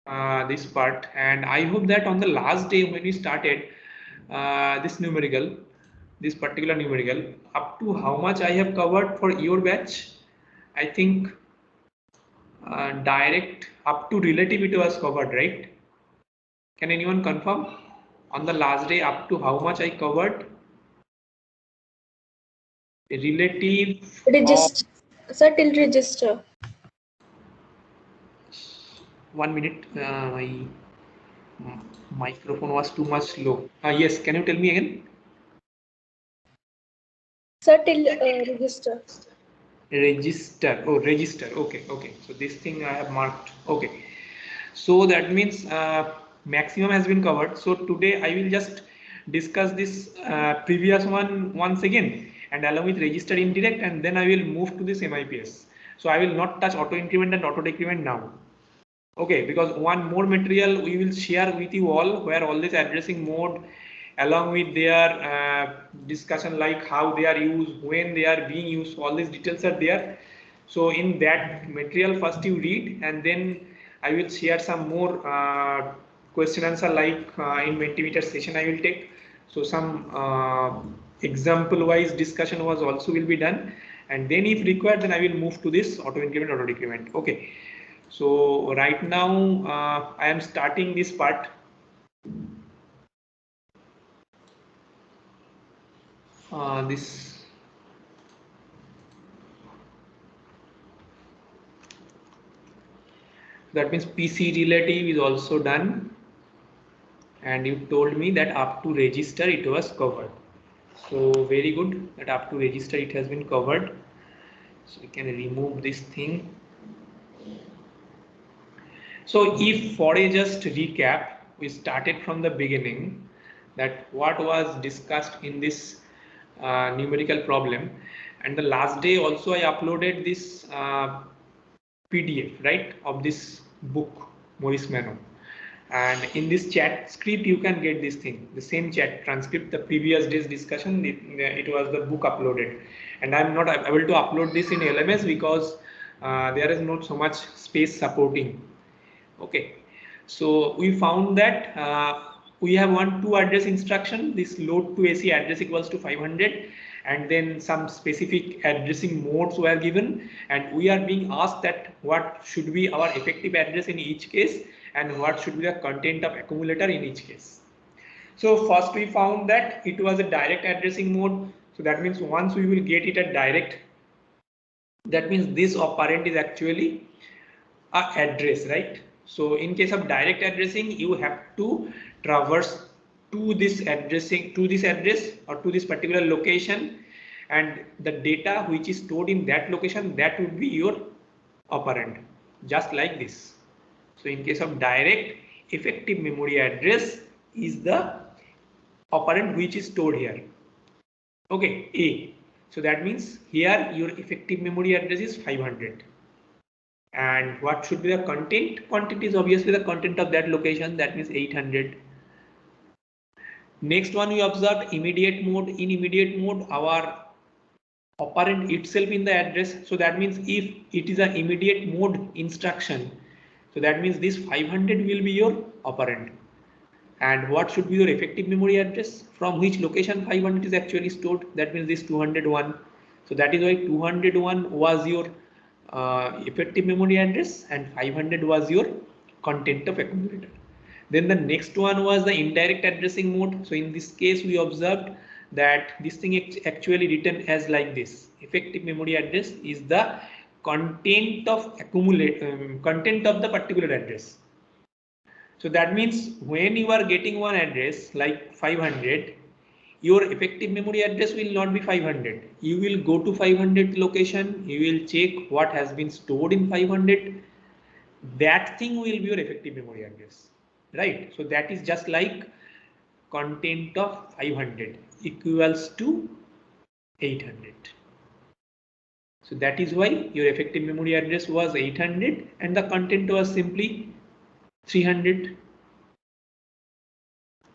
this part, and I hope that on the last day when we started this particular numerical, up to how much I have covered for your batch. I think direct up to relative it was covered, right? Can anyone confirm on the last day up to how much I covered? Relative of Register, sir, till register. 1 minute. My microphone was too much low. Yes, can you tell me again? Sir, till register. Register. Oh, register. Okay, okay. So this thing I have marked. Okay. So that means maximum has been covered. So today I will just discuss this previous one once again, and along with register indirect, and then I will move to this MIPS. So I will not touch auto increment and auto decrement now. Okay, because one more material we will share with you all, where all this addressing mode along with their discussion, like how they are used, when they are being used, all these details are there. So in that material first you read, and then I will share some more question answer, like in Mentimeter session I will take. So some example wise discussion was also will be done, and then if required then I will move to this auto increment, auto decrement. Okay. So right now I am starting this part. This that means PC relative is also done, and you told me that up to register it was covered. So very good that up to register it has been covered. So we can remove this thing. So if for a just recap, we started from the beginning, that what was discussed in this numerical problem, and the last day also I uploaded this PDF, right, of this book Maurice Mano, and in this chat script you can get this thing, the same chat transcript, the previous day's discussion, it was the book uploaded, and I'm not able to upload this in LMS because there is not so much space supporting. Okay, so we found that we have one two address instruction, this load to AC address equals to 500, and then some specific addressing modes were given, and we are being asked that what should be our effective address in each case and what should be the content of accumulator in each case. So first we found that it was a direct addressing mode. So that means once we will get it at direct, that means this operand is actually a address, right? So in case of direct addressing, you have to traverse to this address or to this particular location, and the data which is stored in that location, that would be your operand, just like this. So in case of direct, effective memory address is the operand which is stored here. Okay, A. So that means here your effective memory address is 500. And what should be the content? Content is obviously the content of that location, that means 800. Next one we observed immediate mode. In immediate mode, our operand itself in the address. So that means if it is an immediate mode instruction, so that means this 500 will be your operand. And what should be your effective memory address? From which location 500 is actually stored? That means this 201. So that is why 201 was your effective memory address and 500 was your content of accumulator. Then the next one was the indirect addressing mode. So in this case we observed that this thing is actually written as like this. Effective memory address is the content of content of the particular address. So that means when you are getting one address like 500, your effective memory address will not be 500. You will go to 500 location, you will check what has been stored in 500. That thing will be your effective memory address, right? So that is just like content of 500 equals to 800. So that is why your effective memory address was 800 and the content was simply 300.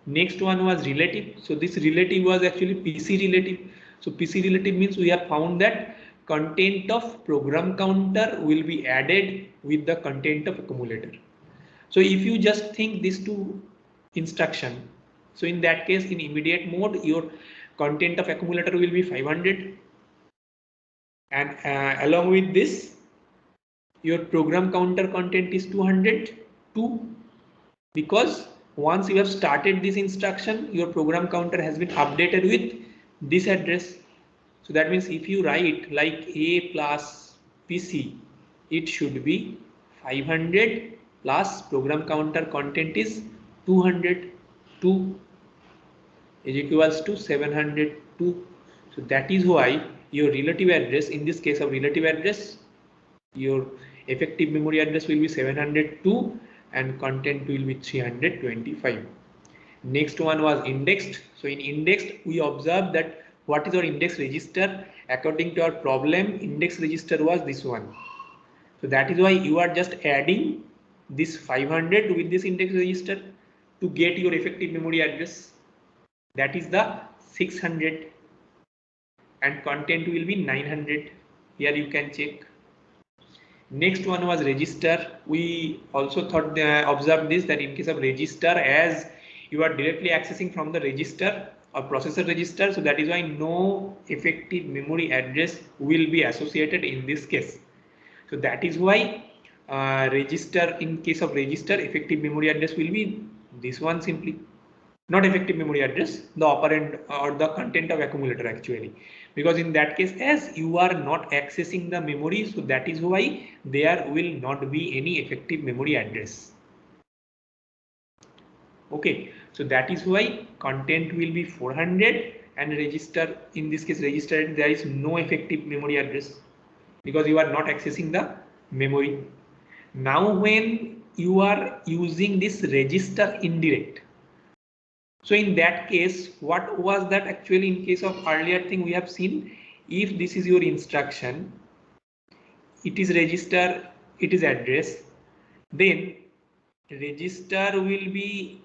Next one was relative. So this relative was actually PC relative. So PC relative means we have found that content of program counter will be added with the content of accumulator. So if you just think these two instruction, so in that case, in immediate mode, your content of accumulator will be 500, and along with this, your program counter content is 202, because once you have started this instruction, your program counter has been updated with this address. So that means if you write like a plus pc, it should be 500 plus program counter content is 202 is equals to 702. So that is why your relative address, in this case of relative address, your effective memory address will be 702 and content will be 325. Next one was indexed. So in indexed, we observed that what is our index register. According to our problem, index register was this one. So that is why you are just adding this 500 with this index register to get your effective memory address. That is the 600, and content will be 900. Here you can check. Next one was register. We also thought observed this, that in case of register, as you are directly accessing from the register or processor register, so that is why no effective memory address will be associated in this case. So that is why register, in case of register, effective memory address will be this one simply. Not effective memory address, the operand or the content of accumulator actually, because in that case, as you are not accessing the memory, so that is why there will not be any effective memory address. Okay, so that is why content will be 400 and register, in this case register, there is no effective memory address because you are not accessing the memory. Now when you are using this register indirect, so in that case, what was that actually in case of earlier thing we have seen, if this is your instruction, it is register, it is address, then register will be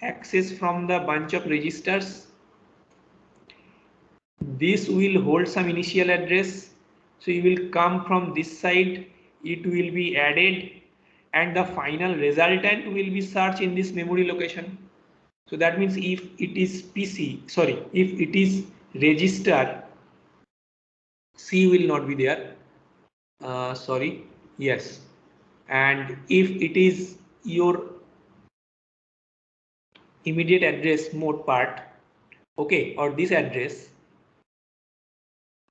accessed from the bunch of registers. This will hold some initial address. So you will come from this side, it will be added, and the final resultant will be searched in this memory location. So that means if it is PC, sorry, if it is register, C will not be there. Sorry, yes. And if it is your immediate address mode part, okay, or this address,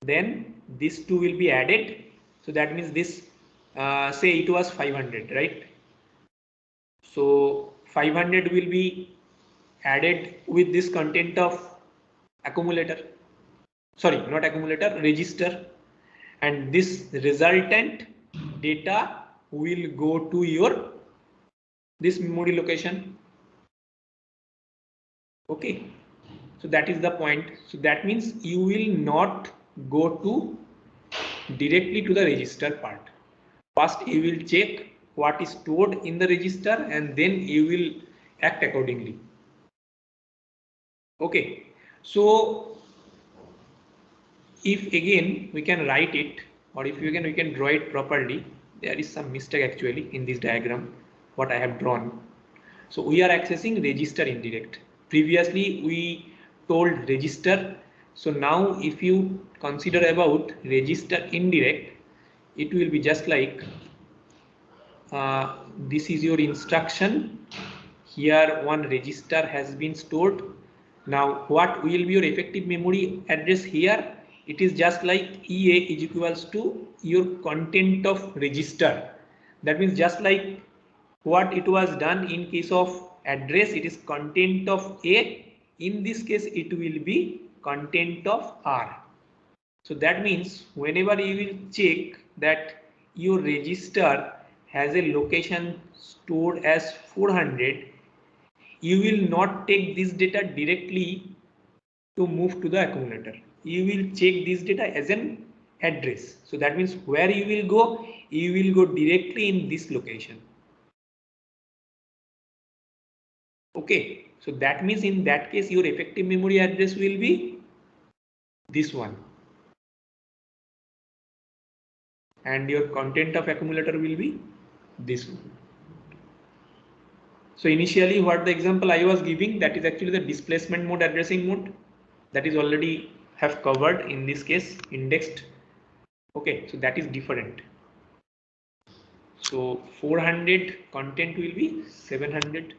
then this two will be added. So that means this, say it was 500, right? So 500 will be added with this content of accumulator, sorry, not accumulator, register, and this resultant data will go to your this memory location. Okay, so that is the point. So that means you will not go to directly to the register part. First you will check what is stored in the register and then you will act accordingly. Okay, so if again we can write it, or if again we can draw it properly, there is some mistake actually in this diagram what I have drawn. So we are accessing register indirect. Previously we told register. So now if you consider about register indirect, it will be just like this is your instruction. Here one register has been stored. Now what will be your effective memory address here? It is just like EA is equals to your content of register. That means just like what it was done in case of address, it is content of A. In this case, it will be content of R. So that means whenever you will check that your register has a location stored as 400, you will not take this data directly to move to the accumulator. You will check this data as an address. So that means where you will go, you will go directly in this location. Okay, so that means in that case your effective memory address will be this one, and your content of accumulator will be this one. So initially what the example I was giving, that is actually the displacement mode addressing mode, that is already have covered in this case indexed. Okay, so that is different. So 400 content will be 700,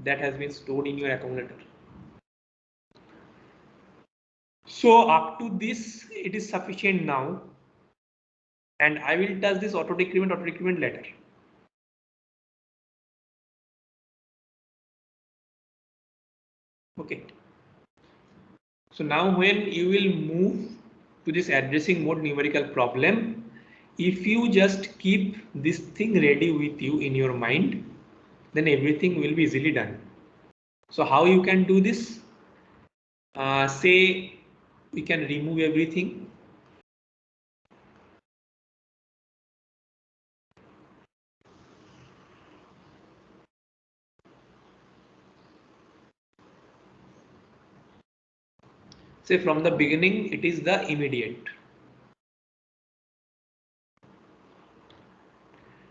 that has been stored in your accumulator. So up to this it is sufficient now, and I will touch this auto decrement later. Okay, so now when you will move to this addressing mode numerical problem, if you just keep this thing ready with you in your mind, then everything will be easily done. So how you can do this? Say we can remove everything. Say from the beginning it is the immediate.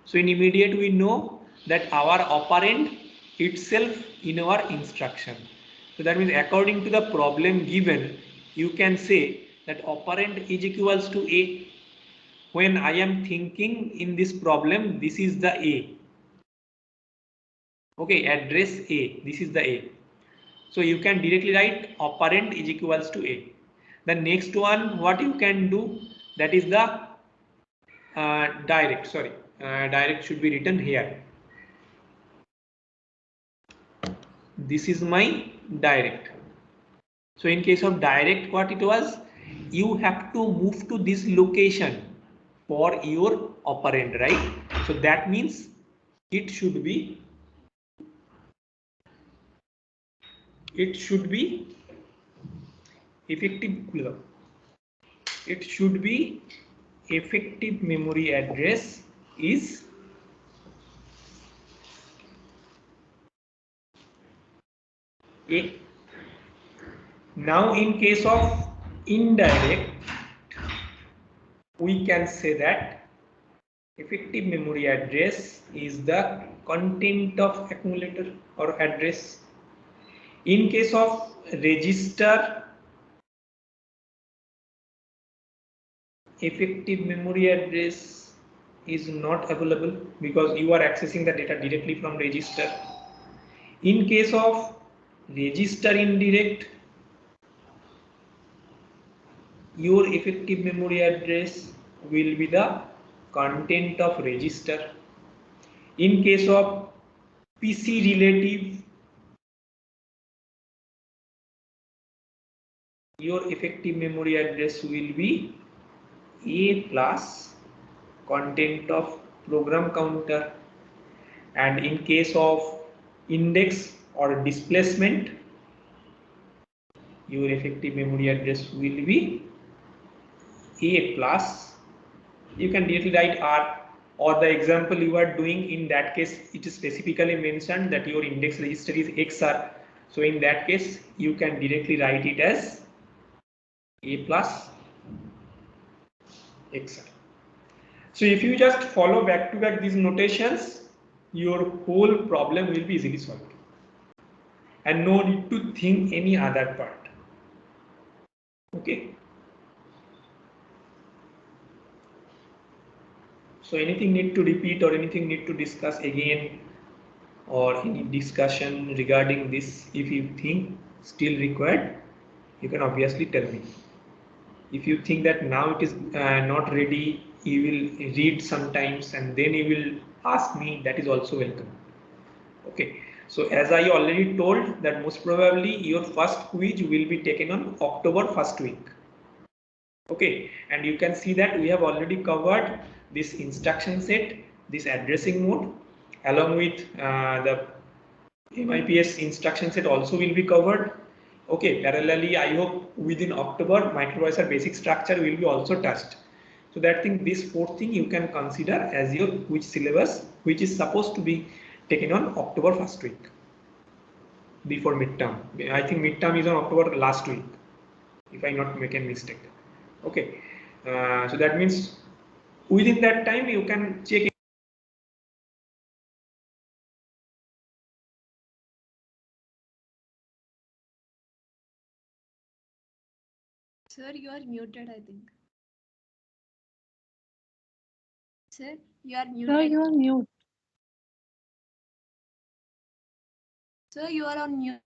So in immediate we know that our operand itself in our instruction. So that means according to the problem given, you can say that operand is equals to A. When I am thinking in this problem, this is the A. Okay, address A, this is the A. So you can directly write operand is equals to A. The next one, what you can do, that is the direct, direct should be written here. This is my direct. So in case of direct, what it was, you have to move to this location for your operand, right? So that means it should be effective, it should be effective memory address is A. Now in case of indirect, we can say that effective memory address is the content of accumulator or address. In case of register, effective memory address is not available because you are accessing the data directly from register. In case of register indirect, your effective memory address will be the content of register. In case of PC relative, your effective memory address will be A plus content of program counter, and in case of index or displacement, your effective memory address will be A plus, you can directly write R, or the example you are doing, in that case it is specifically mentioned that your index register is XR, so in that case you can directly write it as A plus XR. So if you just follow back to back these notations, your whole problem will be easily solved and no need to think any other part. Okay. So anything need to repeat or anything need to discuss again, or any discussion regarding this, if you think still required, you can obviously tell me. If you think that now it is not ready, you will read sometimes and then you will ask me, that is also welcome. Okay, so as I already told that most probably your first quiz will be taken on October first week. Okay, and you can see that we have already covered this instruction set, this addressing mode, along with the MIPS instruction set also will be covered. Okay, parallelly, I hope within October, microprocessor basic structure will be also touched. So that thing, this fourth thing you can consider as your quiz syllabus, which is supposed to be taken on October first week before midterm. I think midterm is on October last week, if I not make a mistake. Okay, so that means within that time you can check Sir, you are muted, I think. Sir, you are muted. Sir, you are mute. Sir, you are on mute.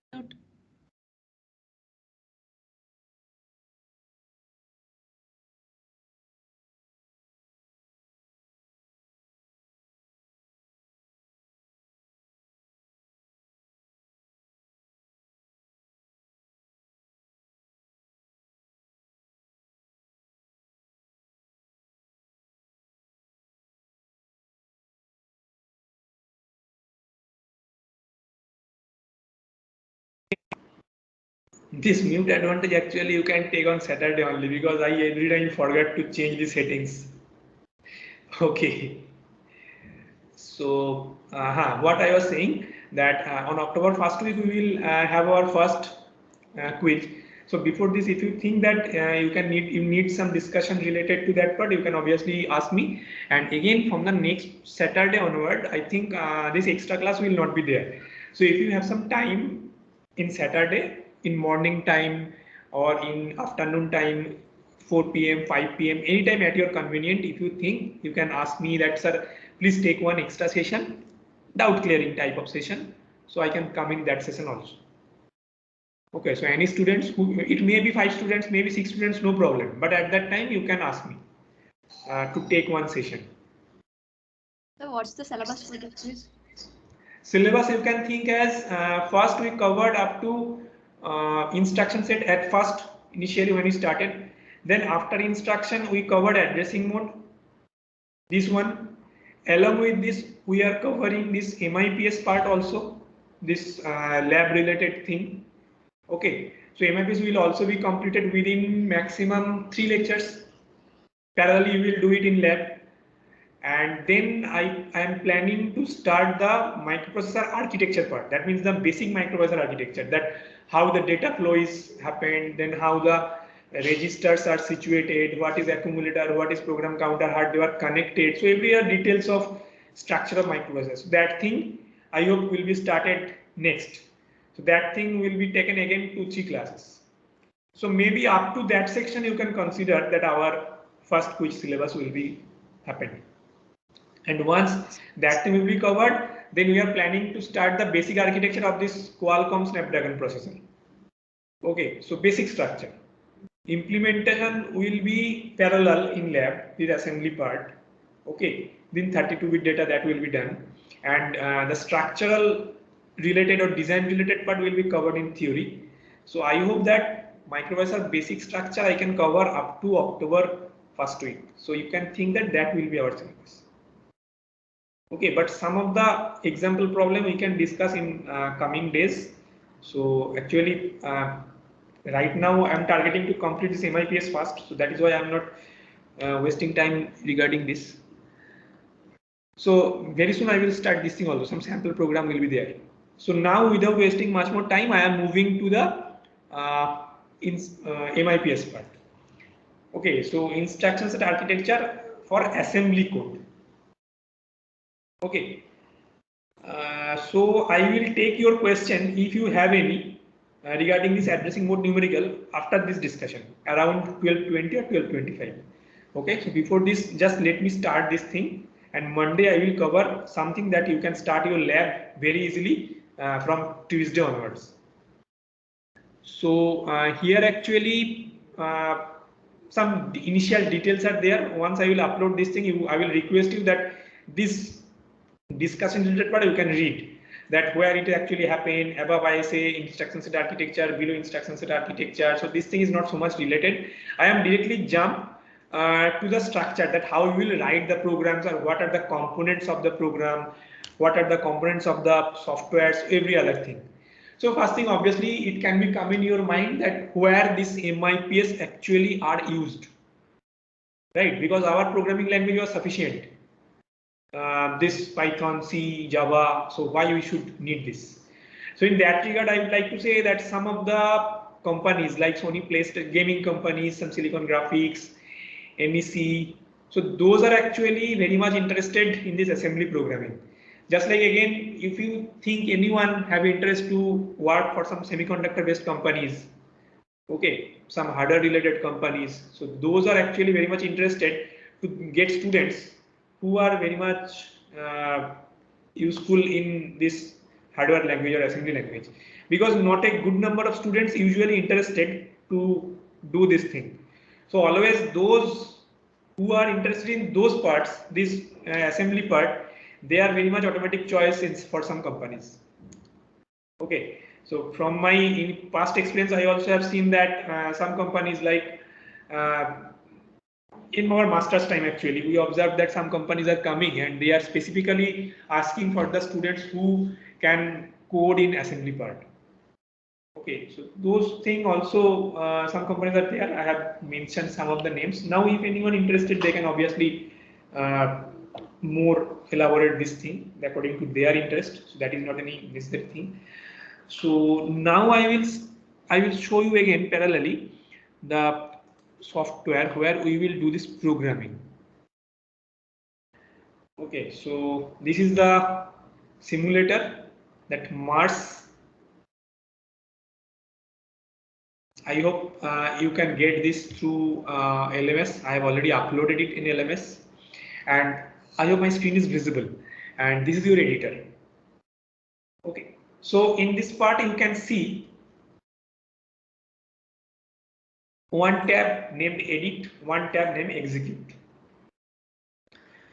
This mute advantage actually you can take on Saturday only, because I every time forget to change the settings. Okay. So what I was saying, that on October first week we will have our first quiz. So before this, if you think that you need some discussion related to that part, you can obviously ask me. And again, from the next Saturday onward, I think this extra class will not be there. So if you have some time in Saturday, in morning time or in afternoon time, 4 p.m., 5 p.m., anytime at your convenient, if you think, you can ask me that, sir, please take one extra session, doubt clearing type of session, so I can come in that session also. Okay, so any students who, it may be 5 students, maybe 6 students, no problem, but at that time you can ask me to take one session. So what's the syllabus for this quiz? Syllabus you can think as first we covered up to instruction set at first initially when we started. Then after instruction we covered addressing mode. This one, along with this we are covering this MIPS part also, this lab related thing. Okay, so MIPS will also be completed within maximum 3 lectures. Parallelly you will do it in lab. And then I am planning to start the microprocessor architecture part. That means the basic microprocessor architecture, that how the data flow is happened, then how the registers are situated, what is accumulator, what is program counter, how they are connected. So every year details of structure of microprocessor. So that thing I hope will be started next. So that thing will be taken again 2-3 classes. So maybe up to that section you can consider that our first quiz syllabus will be happening. And once that thing will be covered, then we are planning to start the basic architecture of this Qualcomm Snapdragon processor. Okay, so basic structure. Implementation will be parallel in lab, the assembly part. Okay, then 32-bit data that will be done. And the structural related or design related part will be covered in theory. So I hope that microprocessor basic structure I can cover up to October first week. So you can think that that will be our syllabus. Okay, but some of the example problem we can discuss in coming days. So actually, right now I'm targeting to complete this MIPS fast. So that is why I'm not wasting time regarding this. So very soon I will start this thing also. Some sample program will be there. So now without wasting much more time, I am moving to the MIPS part. Okay, so instruction set architecture for assembly code. Okay. So I will take your question if you have any regarding this addressing mode numerical after this discussion around 12:20 or 12:25. Okay, so before this, just let me start this thing, and Monday I will cover something that you can start your lab very easily from Tuesday onwards. So here actually some initial details are there. Once I will upload this thing, I will request you that this discussion related part you can read, that where it actually happened. Above I say instruction set architecture, below instruction set architecture. So this thing is not so much related. I am directly jump to the structure, that how you will write the programs or what are the components of the program, what are the components of the softwares, every other thing. So first thing, obviously it can be come in your mind that where this MIPS actually are used, right? Because our programming language was sufficient. This Python, C, Java, so why we should need this? So in that regard, I would like to say that some of the companies like Sony PlayStation, gaming companies, some Silicon Graphics, NEC, so those are actually very much interested in this assembly programming. Just like again, if you think anyone have interest to work for some semiconductor based companies, Okay, some hardware related companies. So those are actually very much interested to get students who are very much useful in this hardware language or assembly language, because not a good number of students usually interested to do this thing. So always those who are interested in those parts, this assembly part, they are very much automatic choice for some companies. Okay, so from my past experience, I also have seen that some companies like uh, in our master's time, actually, we observed that some companies are coming and they are specifically asking for the students who can code in assembly part. Okay, so those things also, some companies are there. I have mentioned some of the names. Now, if anyone interested, they can obviously uh, more elaborate this thing according to their interest. So that is not any necessary thing. So now I will show you again parallelly the software where we will do this programming. Okay, so this is the simulator that Mars. I hope you can get this through LMS. I have already uploaded it in LMS, and I hope my screen is visible. And this is your editor. Okay, so in this part you can see one tab named edit, one tab named execute.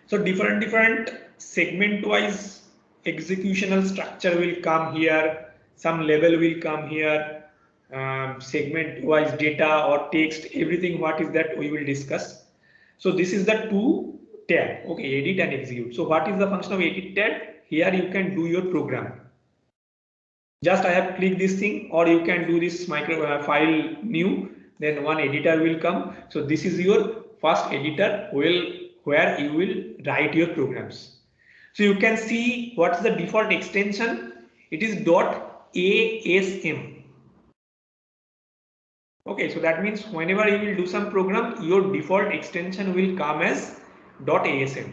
So different segment wise executional structure will come here, some level will come here, segment wise data or text, everything what is that we will discuss. So this is the two tab, okay, edit and execute. So what is the function of edit tab? Here you can do your program. Just I have clicked this thing, or you can do this micro file new, then one editor will come. So this is your first editor where you will write your programs. So you can see what's the default extension. It is .asm. Okay, so that means whenever you will do some program, your default extension will come as .asm.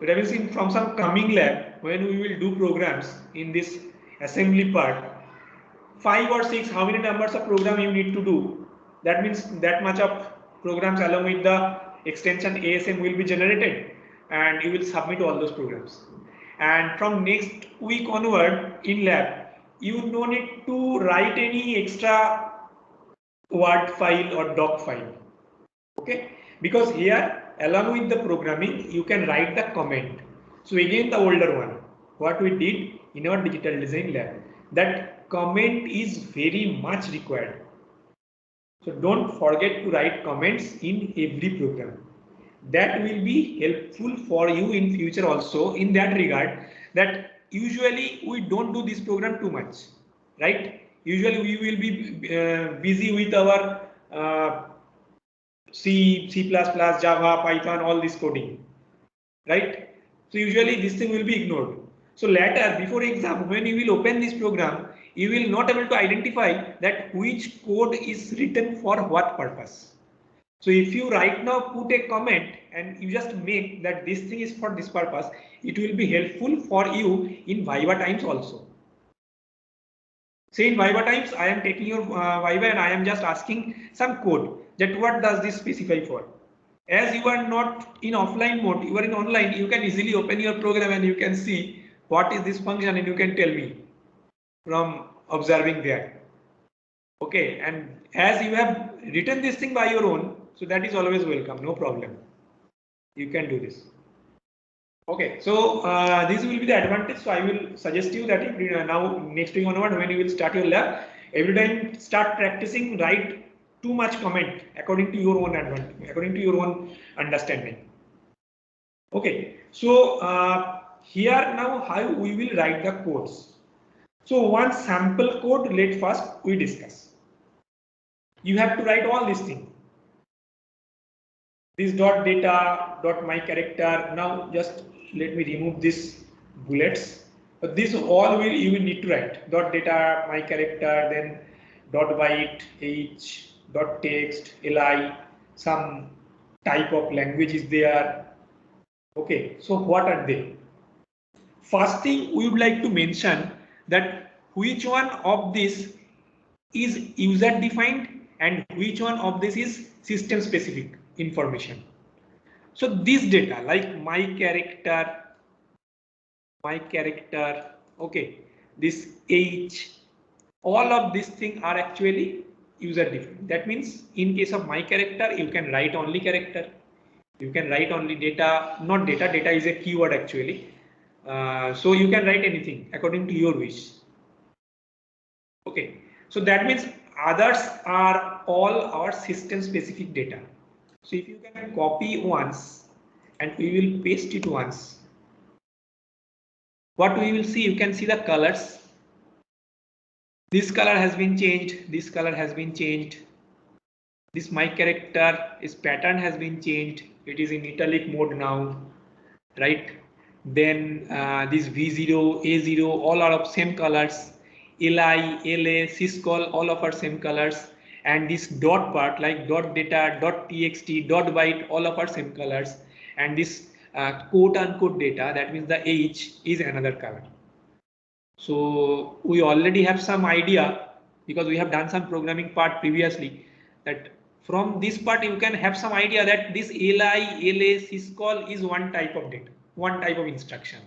So that means from some coming lab, when we will do programs in this assembly part, 5 or 6, how many numbers of program you need to do? That means that much of programs along with the extension ASM will be generated, and you will submit all those programs. And from next week onward in lab, you no need to write any extra Word file or doc file. Okay, because here along with the programming you can write the comment. So again the older one, what we did in our digital design lab, that comment is very much required. So don't forget to write comments in every program. That will be helpful for you in future also in that regard, that usually we don't do this program too much, right? Usually we will be busy with our C, C++, Java, Python, all this coding, right? So usually this thing will be ignored. So later, before exam, when you will open this program, you will not able to identify that which code is written for what purpose. So if you right now put a comment and you just make that this thing is for this purpose, it will be helpful for you in Viva times also. Say in Viva times, I am taking your Viva and I am just asking some code that what does this specify for. As you are not in offline mode, you are in online, you can easily open your program and you can see what is this function and you can tell me from observing there. Okay, and as you have written this thing by your own, so that is always welcome, no problem. You can do this. Okay, so this will be the advantage. So I will suggest you that if now next week onward when you will start your lab, every time start practicing, write too much comment according to your own advantage, according to your own understanding. Okay, so here now how we will write the codes. So one sample code, let first we discuss. You have to write all these things. This dot data dot my character. Now just let me remove this bullets. But this all will you will need to write dot data my character, then dot byte h dot text li, some type of language is there. Okay, so what are they? First thing we would like to mention that which one of this is user defined and which one of this is system specific information. So this data like my character, okay, this age, all of these things are actually user defined. That means in case of my character, you can write only character. You can write only data, not data, data is a keyword actually. So you can write anything according to your wish. Okay, so that means others are all our system specific data. So if you can copy once and we will paste it once, what we will see, you can see the colors. This color has been changed, this color has been changed. This my character, its pattern has been changed. It is in italic mode now, right? Then this V0, A0, all are of same colors. LI, LA, syscall, all of are same colors. And this dot part like dot data, dot txt, dot byte, all of are same colors. And this quote unquote data, that means the age is another color. So we already have some idea because we have done some programming part previously that from this part you can have some idea that this LI, LA, syscall is one type of data, one type of instruction.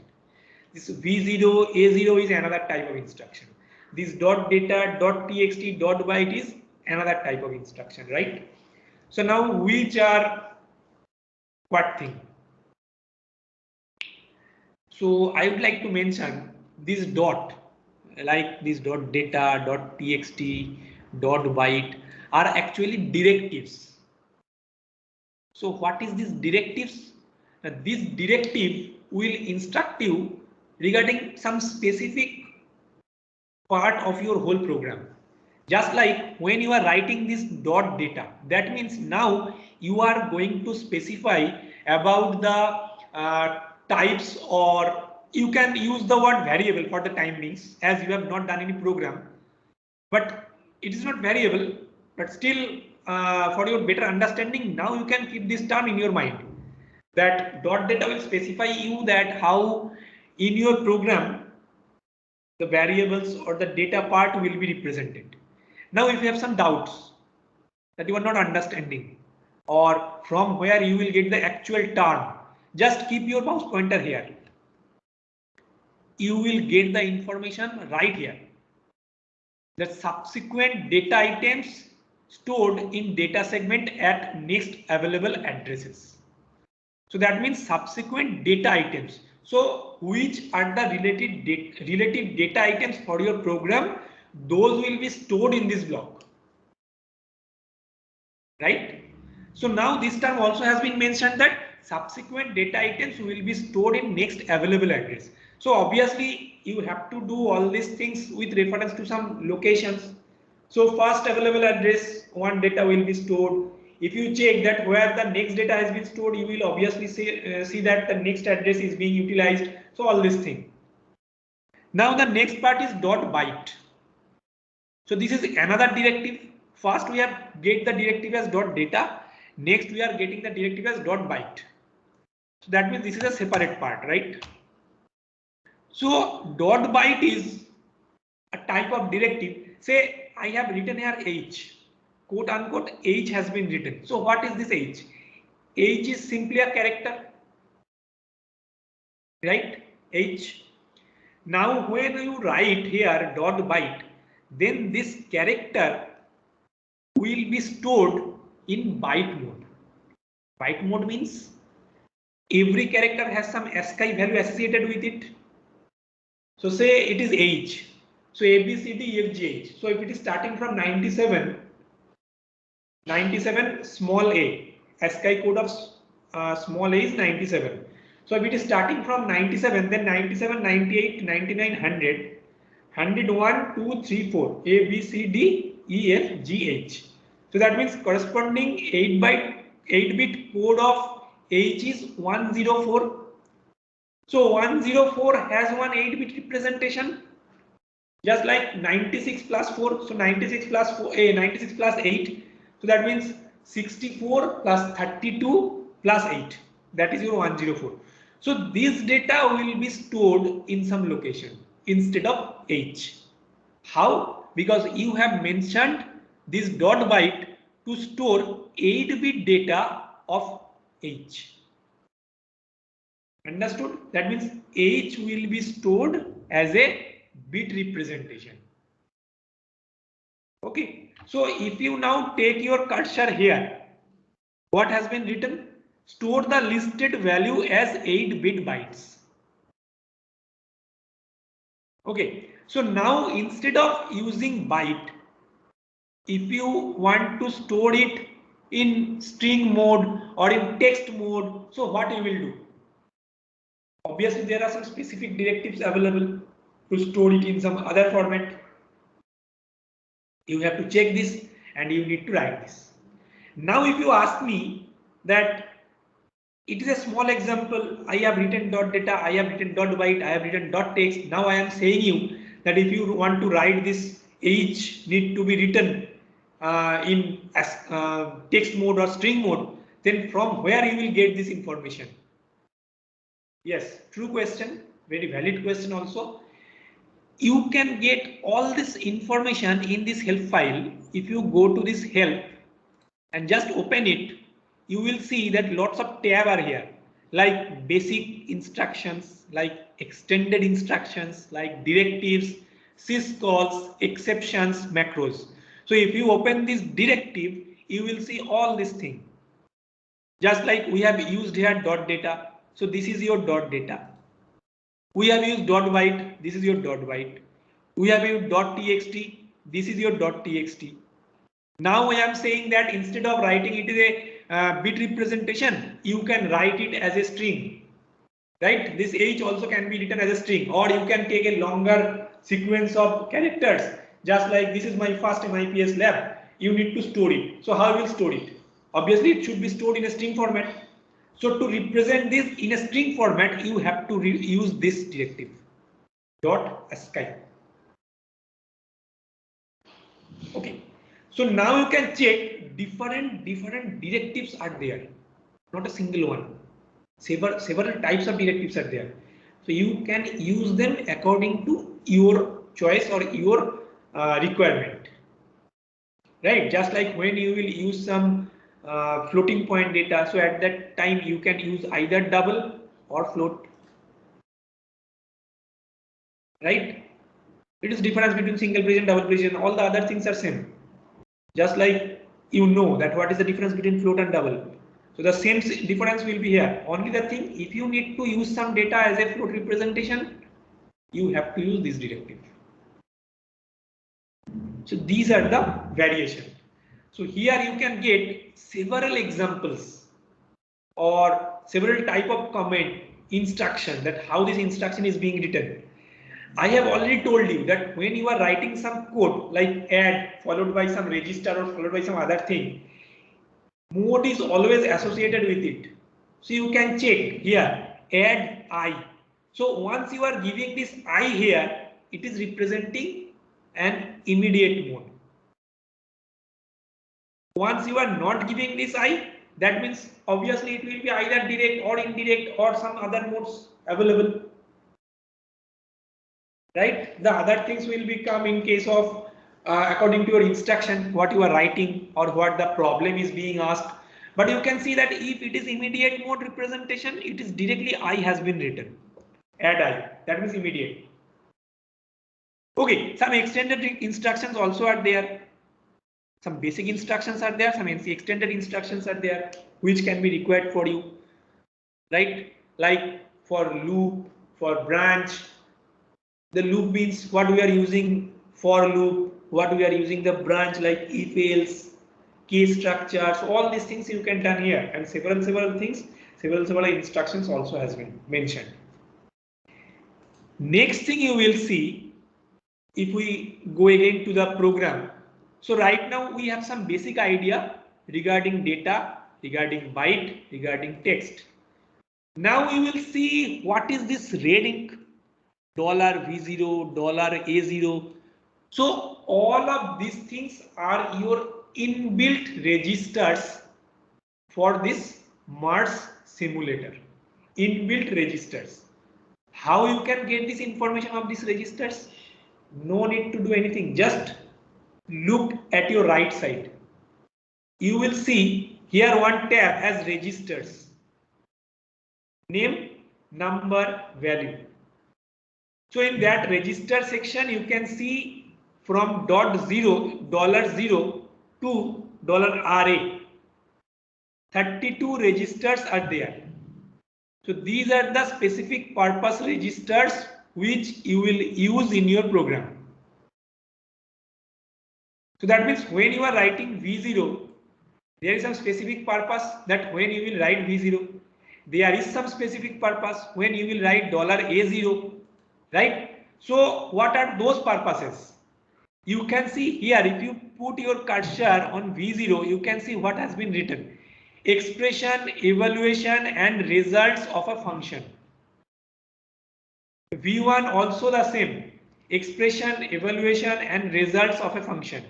This V0, A0 is another type of instruction. This dot data, dot txt, dot byte is another type of instruction, right? So now which are what thing? So I would like to mention this dot, like this dot data, dot txt, dot byte are actually directives. So what is this directives? Now, this directive will instruct you regarding some specific part of your whole program. Just like when you are writing this dot data, that means now you are going to specify about the types, or you can use the word variable for the time beings as you have not done any program, but it is not variable, but still for your better understanding now you can keep this term in your mind that dot data will specify you that how in your program the variables or the data part will be represented. Now if you have some doubts that you are not understanding or from where you will get the actual term, just keep your mouse pointer here. You will get the information right here. The subsequent data items stored in data segment at next available addresses. So that means subsequent data items. So which are the relative data items for your program? Those will be stored in this block, right? So now this term also has been mentioned that subsequent data items will be stored in next available address. So obviously you have to do all these things with reference to some locations. So first available address, one data will be stored. If you check that where the next data has been stored, you will obviously see that the next address is being utilized. So all this thing. Now the next part is dot byte. So this is another directive. First we have get the directive as dot data. Next we are getting the directive as dot byte. So that means this is a separate part, right? So dot byte is a type of directive. Say I have written here age, quote unquote age has been written. So what is this age? Age is simply a character, right? Age. Now when you write here dot byte, then this character will be stored in byte mode. Byte mode means every character has some ASCII value associated with it. So say it is age. So A, B, C, D, E, F, G, H. So if it is starting from 97 small a, ASCII code of small a is 97. So if it is starting from 97, then 97, 98, 99, 100, 101, 2, 3, 4, A, B, C, D, E, F, G, H. So that means corresponding 8-bit code of H is 104. So 104 has one 8-bit representation, just like 96 plus 4. So 96 plus 4, 96 plus 8. So that means 64 plus 32 plus 8. That is your 104. So this data will be stored in some location instead of H. How? Because you have mentioned this dot byte to store 8-bit data of H. Understood? That means H will be stored as a bit representation. Okay. So if you now take your cursor here, what has been written? Store the listed value as 8-bit bytes. Okay. So now instead of using byte, if you want to store it in string mode or in text mode, so what you will do? Obviously, there are some specific directives available to store it in some other format. You have to check this and you need to write this. Now, if you ask me that it is a small example, I have written dot data, I have written dot byte, I have written dot text. Now I am saying you that if you want to write this, each need to be written in as text mode or string mode, then from where you will get this information? Yes, true question, very valid question also. You can get all this information in this help file. If you go to this help and just open it, you will see that lots of tabs are here, like basic instructions, like extended instructions, like directives, syscalls, exceptions, macros. So if you open this directive, you will see all these things. Just like we have used here dot data. So this is your dot data. We have used dot byte. This is your dot byte. We have used dot txt. This is your dot txt. Now I am saying that instead of writing it is a bit representation, you can write it as a string. Right? This H also can be written as a string, or you can take a longer sequence of characters. Just like this is my first MIPS lab. You need to store it. So how will you store it? Obviously, it should be stored in a string format. So to represent this in a string format, you have to use this directive dot ASCII. Okay. So now you can check different directives are there, not a single one. Several types of directives are there. So you can use them according to your choice or your requirement. Right? Just like when you will use some floating point data, so at that time you can use either double or float. Right? It is difference between single precision, double precision, all the other things are same. Just like you know that what is the difference between float and double. So the same difference will be here. Only the thing, if you need to use some data as a float representation, you have to use this directive. So these are the variation. So here you can get several examples or several type of comment instruction, that how this instruction is being written. I have already told you that when you are writing some code like add followed by some register or followed by some other thing, mode is always associated with it. So you can check here add I. So once you are giving this I here, it is representing an immediate mode. Once you are not giving this I, that means obviously it will be either direct or indirect or some other modes available. Right? The other things will become in case of according to your instruction, what you are writing or what the problem is being asked. But you can see that if it is immediate mode representation, it is directly I has been written. Add I, that means immediate. Okay, some extended instructions also are there. Some basic instructions are there, some extended instructions are there, which can be required for you. Right? Like for loop, for branch. The loop means what we are using for loop, what we are using the branch like if else, case structures, all these things you can done here, and several things, several instructions also has been mentioned. Next thing you will see, if we go again to the program. So right now we have some basic idea regarding data, regarding byte, regarding text. Now you will see what is this red ink. $V0, $A0. So all of these things are your inbuilt registers for this Mars simulator. Inbuilt registers. How you can get this information of these registers? No need to do anything. Just look at your right side, you will see here one tab as registers. Name, number, value. So in that register section, you can see from $0 to $RA. 32 registers are there. So these are the specific purpose registers which you will use in your program. So that means when you are writing V0, there is some specific purpose that when you will write V0, there is some specific purpose when you will write $A0, right? So what are those purposes? You can see here, if you put your cursor on V0, you can see what has been written. Expression, evaluation and results of a function. V1 also the same. Expression, evaluation and results of a function.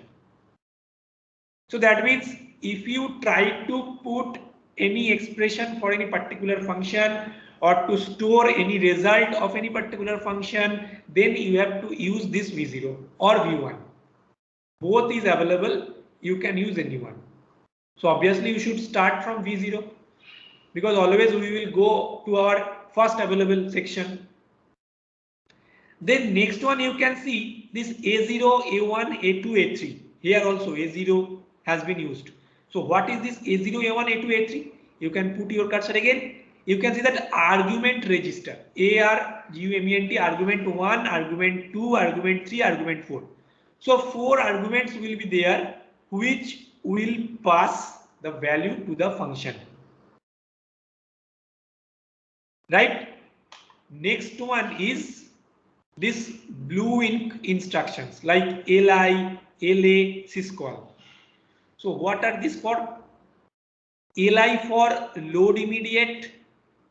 So that means if you try to put any expression for any particular function or to store any result of any particular function, then you have to use this V0 or V1. Both is available, you can use any one. So obviously you should start from V0 because always we will go to our first available section. Then next one you can see this A0, A1, A2, A3. Here also A0 has been used. So what is this A0, A1, A2, A3? You can put your cursor again. You can see that argument register. ARGUMENT, argument 1, argument 2, argument 3, argument 4. So 4 arguments will be there which will pass the value to the function. Right? Next one is this blue ink instructions like LI, LA, syscall. So what are these for? LI for load immediate,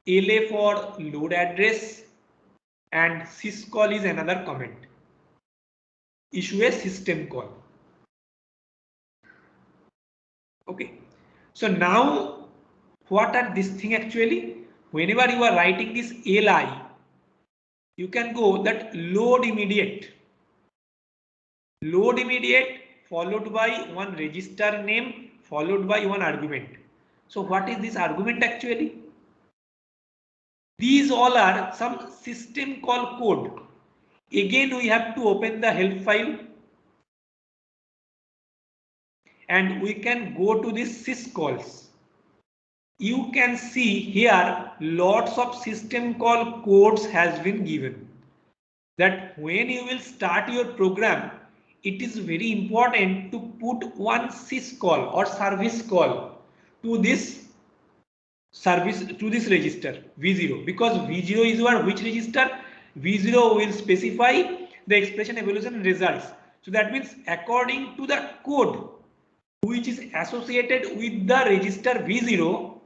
LA for load address, and syscall is another comment. Issue a system call. Okay. So now what are these things actually? Whenever you are writing this LI, you can go that load immediate followed by one register name followed by one argument. So what is this argument actually? These all are some system call code. Again we have to open the help file and we can go to this syscalls. You can see here lots of system call codes has been given. That when you will start your program, it is very important to put one syscall or service call to this service to this register V0 because V0 is your which register? V0 will specify the expression, evaluation and results. So that means according to the code which is associated with the register V0,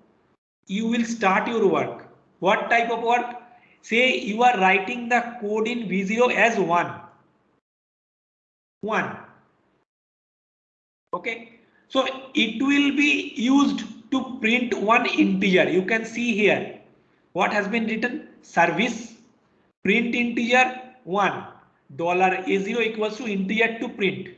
you will start your work. What type of work? Say you are writing the code in V0 as 1. Okay. So it will be used to print one integer. You can see here what has been written. Service print integer 1. $A0 equals to integer to print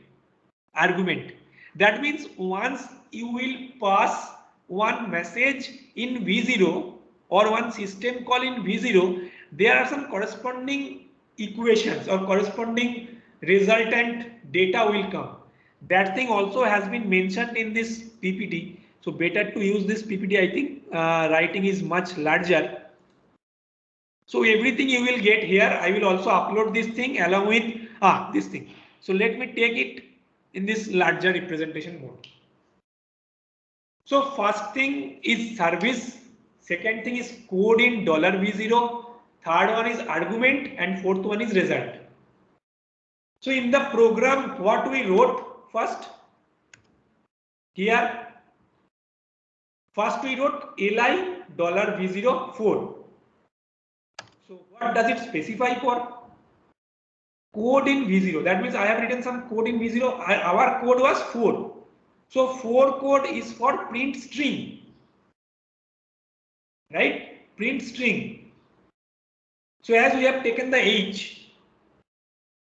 argument. That means once you will pass one message in V0 or one system call in V0, there are some corresponding equations or corresponding resultant data will come. That thing also has been mentioned in this PPT. So better to use this PPT. I think writing is much larger. So everything you will get here. I will also upload this thing along with this thing. So let me take it in this larger representation mode. So first thing is service, second thing is code in $V0, third one is argument and fourth one is result. So in the program what we wrote first here, first we wrote LI $V0 4. So what does it specify for? Code in V0. That means I have written some code in V0. Our code was 4. So 4 code is for print string. Right? Print string. So as we have taken the H,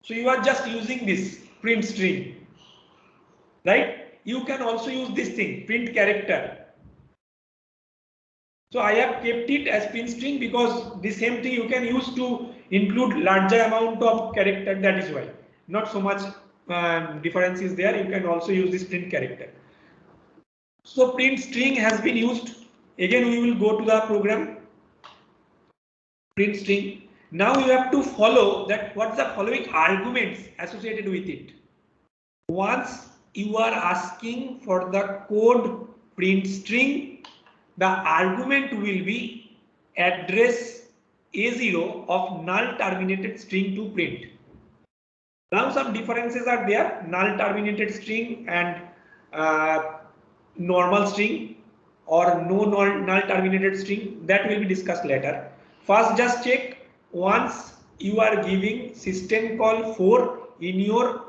so you are just using this print string. right? You can also use this thing, print character. So I have kept it as print string because the same thing you can use to include larger amount of character. That is why not so much difference is there. You can also use this print character. So print string has been used. Again, we will go to the program. Print string. Now you have to follow that what's the following arguments associated with it. Once you are asking for the code print string, the argument will be address A0 of null terminated string to print. Now some differences are there, null terminated string and normal string or no null terminated string, that will be discussed later. First just check, once you are giving system call 4 in your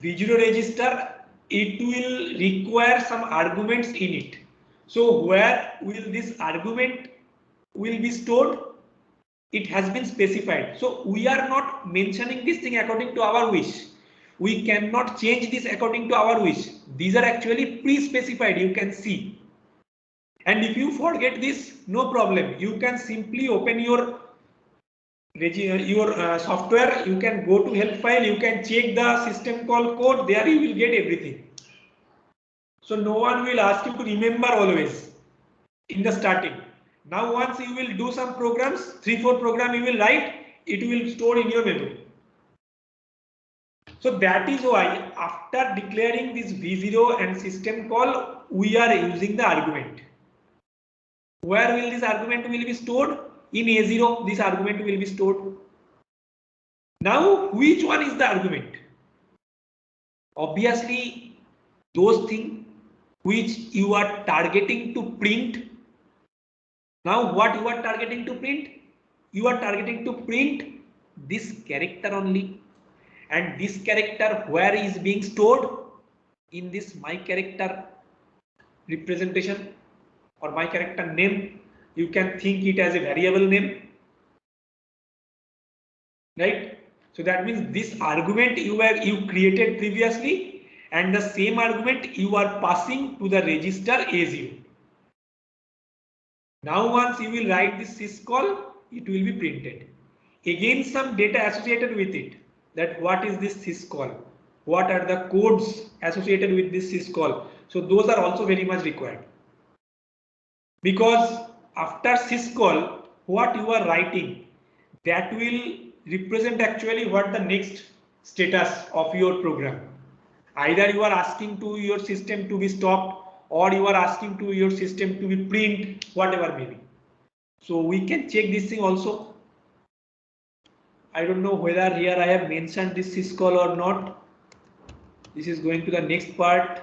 V0 register, it will require some arguments in it. So where will this argument will be stored? It has been specified. So we are not mentioning this thing according to our wish. We cannot change this according to our wish. These are actually pre-specified, you can see. And if you forget this, no problem. You can simply open your software, you can go to help file, you can check the system call code, there you will get everything. So no one will ask you to remember always in the starting. Now once you will do some programs, 3-4 program you will write, it will store in your memory. So that is why after declaring this V0 and system call, we are using the argument. Where will this argument will be stored? In A0, this argument will be stored. Now, which one is the argument? Obviously, those things which you are targeting to print. Now, what you are targeting to print? You are targeting to print this character only. And this character where is being stored? In this my character representation or my character name. You can think it as a variable name. Right? So that means this argument you created previously and the same argument you are passing to the register A0. Now once you will write this syscall, it will be printed. Again some data associated with it, that what is this syscall? What are the codes associated with this syscall? So those are also very much required. Because after syscall, what you are writing, that will represent actually what the next status of your program. Either you are asking to your system to be stopped or you are asking to your system to be print, whatever may be. So we can check this thing also. I don't know whether here I have mentioned this syscall or not. This is going to the next part.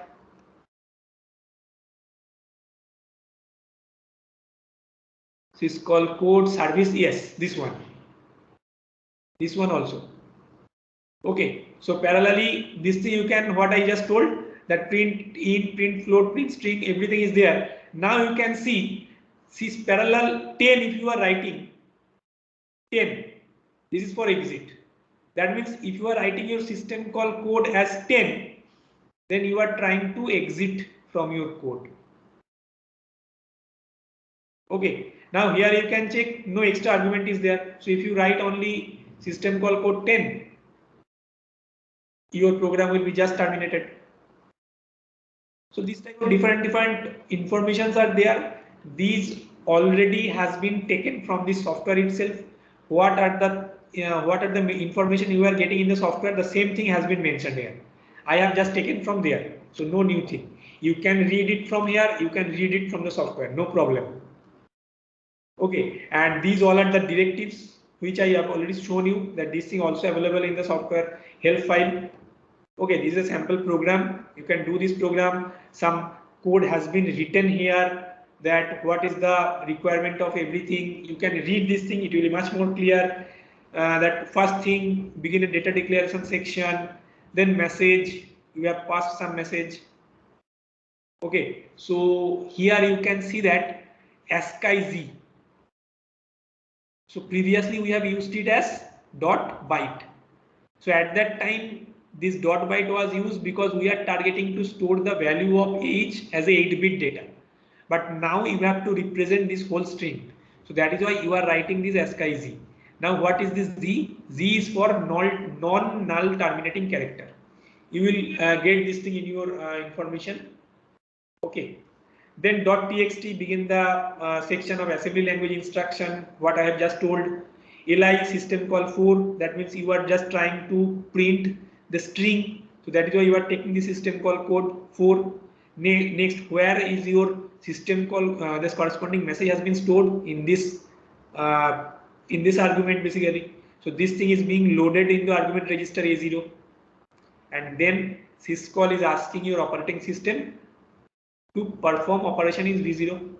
Syscall code service, yes, this one. This one also. Okay, so parallelly, this thing you can, what I just told, that print in, print float, print string, everything is there. Now you can see this parallel 10 if you are writing 10. This is for exit. That means if you are writing your system call code as 10, then you are trying to exit from your code. Okay, now here you can check no extra argument is there. So if you write only system call code 10, your program will be just terminated. So this type of different informations are there. These already has been taken from the software itself. What are the information you are getting in the software? The same thing has been mentioned here. I have just taken from there. So no new thing. You can read it from here. You can read it from the software. No problem. Okay, and these all are the directives which I have already shown you, that this thing also available in the software help file. Okay, this is a sample program. You can do this program. Some code has been written here, that what is the requirement of everything. You can read this thing, it will be much more clear. That first thing, begin a data declaration section, then message, you have passed some message. Okay, so here you can see that ASCII. So previously we have used it as .byte. So at that time this dot byte was used because we are targeting to store the value of each as a 8-bit data. But now you have to represent this whole string. So that is why you are writing this ASCII Z. Now what is this Z? Z is for non-null terminating character. You will get this thing in your information. Okay. Then .txt begin the section of assembly language instruction. What I have just told. Li system call for, that means you are just trying to print the string. So that is why you are taking the system call code for. Next, where is your system call? This corresponding message has been stored in this argument basically. So this thing is being loaded in the argument register A0, and then syscall is asking your operating system to perform operation in V0.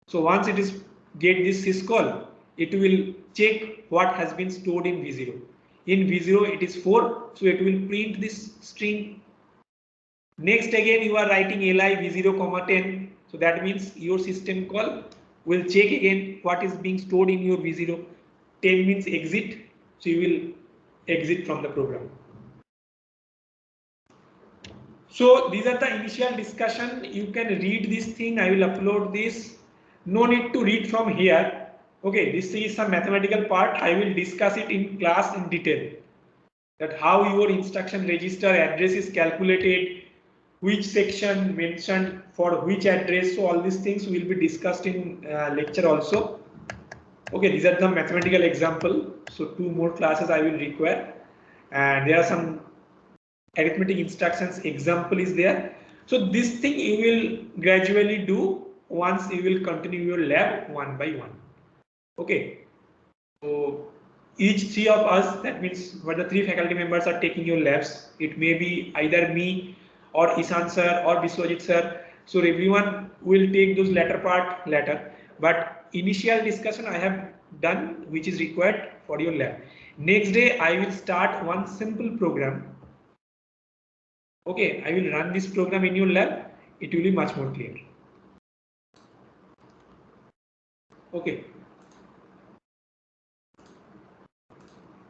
So once it is get this syscall, it will check what has been stored in V0. In V0 it is 4, so it will print this string. Next again you are writing li v0, 10. So that means your system call will check again what is being stored in your v0. 10 means exit, so you will exit from the program. So these are the initial discussion. You can read this thing. I will upload this. No need to read from here. Okay, this is some mathematical part. I will discuss it in class in detail. That how your instruction register address is calculated, which section mentioned for which address. So all these things will be discussed in lecture also. Okay, these are the mathematical example. So 2 more classes I will require, and there are some arithmetic instructions example is there. So this thing you will gradually do once you will continue your lab one by one. Okay, so each 3 of us, that means what the 3 faculty members are taking your labs. It may be either me or Ishan sir or Biswajit sir. So everyone will take those latter part later. But initial discussion I have done, which is required for your lab. Next day I will start one simple program. Okay, I will run this program in your lab. It will be much more clear. Okay.